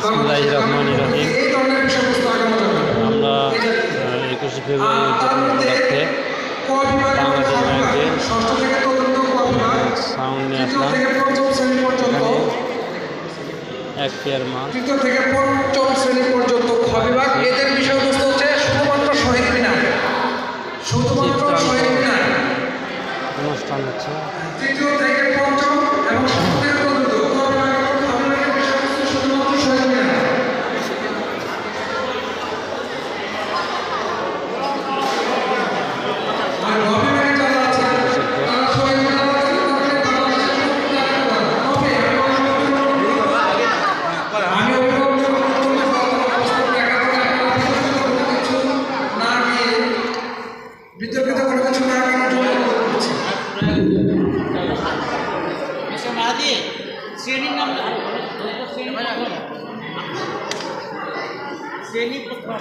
বিসমিল্লাহির রহমানির রহিম। আমরা 21শে ফেব্রুয়ারি উপলক্ষে বাংলাদেশ ব্যাংকে সাউন্ড নিয়ে আসলাম। এক পেয়ার মাল তৃতীয় থেকে পঞ্চম শ্রেণী পর্যন্ত খ বিভাগ। এদের বিষয়বস্তু হচ্ছে শুধুমাত্র শহীদ মিনার, শুধুমাত্র শহীদ মিনার অনুষ্ঠান হচ্ছে। তৃতীয় থেকে পঞ্চম এবং ষষ্ঠ থেকে চতুর্থ খ বিভাগের বিষয়বস্তু শুধুমাত্র শহীদ মিনার। আর গ বিভাগে যারা আছে তারা শহীদ মিনার বিতর্কিত কোনো কিছু না শ্রেণীর নাম শ্রেণী প্রথম